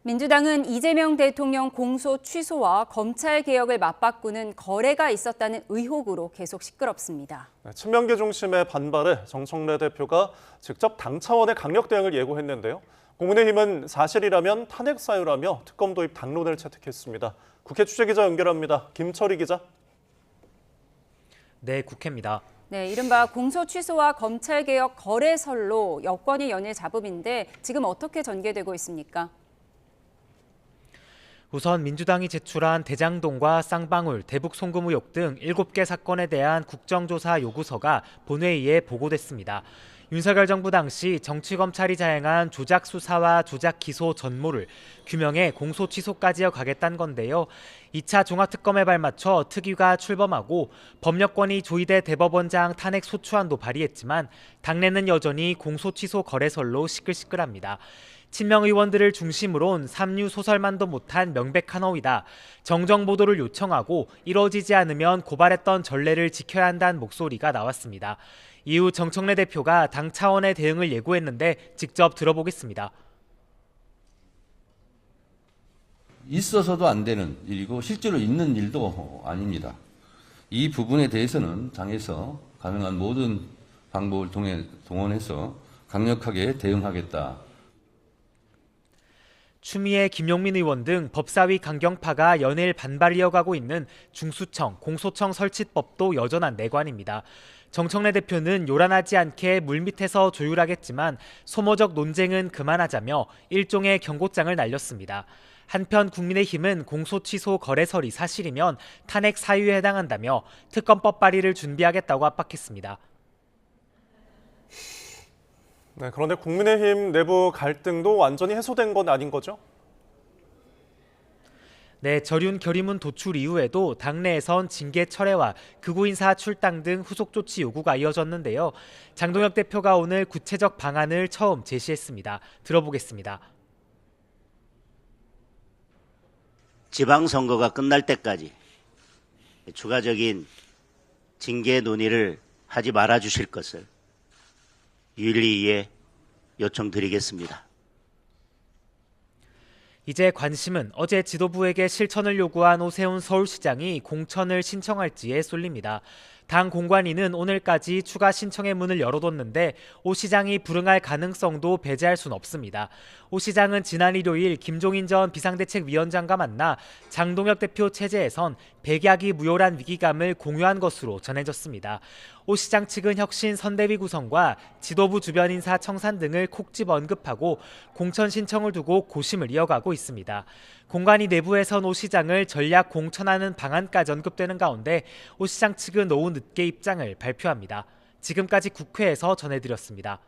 민주당은 이재명 대통령 공소 취소와 검찰 개혁을 맞바꾸는 거래가 있었다는 의혹으로 계속 시끄럽습니다. 친명계 중심의 반발에 정청래 대표가 직접 당 차원의 강력 대응을 예고했는데요. 국민의힘은 사실이라면 탄핵 사유라며 특검 도입 당론을 채택했습니다. 국회 취재기자 연결합니다. 김철희 기자. 네, 국회입니다. 네, 이른바 공소 취소와 검찰 개혁 거래설로 여권이 연일 잡음인데 지금 어떻게 전개되고 있습니까? 우선 민주당이 제출한 대장동과 쌍방울, 대북 송금 의혹 등 7개 사건에 대한 국정조사 요구서가 본회의에 보고됐습니다. 윤석열 정부 당시 정치검찰이 자행한 조작 수사와 조작 기소 전모를 규명해 공소 취소까지 이어가겠다는 건데요. 2차 종합특검에 발맞춰 특위가 출범하고 법력권이 조희대 대법원장 탄핵 소추안도 발의했지만 당내는 여전히 공소 취소 거래설로 시끌시끌합니다. 친명 의원들을 중심으론 삼류 소설만도 못한 명백한 허위다. 정정 보도를 요청하고 이뤄지지 않으면 고발했던 전례를 지켜야 한다는 목소리가 나왔습니다. 이후 정청래 대표가 당 차원의 대응을 예고했는데 직접 들어보겠습니다. 있어서도 안 되는 일이고 실제로 있는 일도 아닙니다. 이 부분에 대해서는 당에서 가능한 모든 방법을 동원해서 강력하게 대응하겠다. 추미애, 김용민 의원 등 법사위 강경파가 연일 반발 이어가고 있는 중수청, 공소청 설치법도 여전한 내관입니다. 정청래 대표는 요란하지 않게 물밑에서 조율하겠지만 소모적 논쟁은 그만하자며 일종의 경고장을 날렸습니다. 한편 국민의힘은 공소 취소 거래설이 사실이면 탄핵 사유에 해당한다며 특검법 발의를 준비하겠다고 압박했습니다. 네, 그런데 국민의힘 내부 갈등도 완전히 해소된 건 아닌 거죠? 네, 저륜 결의문 도출 이후에도 당내에선 징계 철회와 극우 인사 출당 등 후속 조치 요구가 이어졌는데요. 장동혁 대표가 오늘 구체적 방안을 처음 제시했습니다. 들어보겠습니다. 지방선거가 끝날 때까지 추가적인 징계 논의를 하지 말아 주실 것을 윤리위에 요청드리겠습니다. 이제 관심은 어제 지도부에게 실천을 요구한 오세훈 서울시장이 공천을 신청할지에 쏠립니다. 당 공관위는 오늘까지 추가 신청의 문을 열어뒀는데 오 시장이 불응할 가능성도 배제할 순 없습니다. 오 시장은 지난 일요일 김종인 전 비상대책위원장과 만나 장동혁 대표 체제에선 백약이 무효란 위기감을 공유한 것으로 전해졌습니다. 오 시장 측은 혁신 선대위 구성과 지도부 주변 인사 청산 등을 콕 집어 언급하고 공천 신청을 두고 고심을 이어가고 있습니다. 공관위 내부에선 오 시장을 전략 공천하는 방안까지 언급되는 가운데 오 시장 측은 오후 늦게 입장을 발표합니다. 지금까지 국회에서 전해드렸습니다.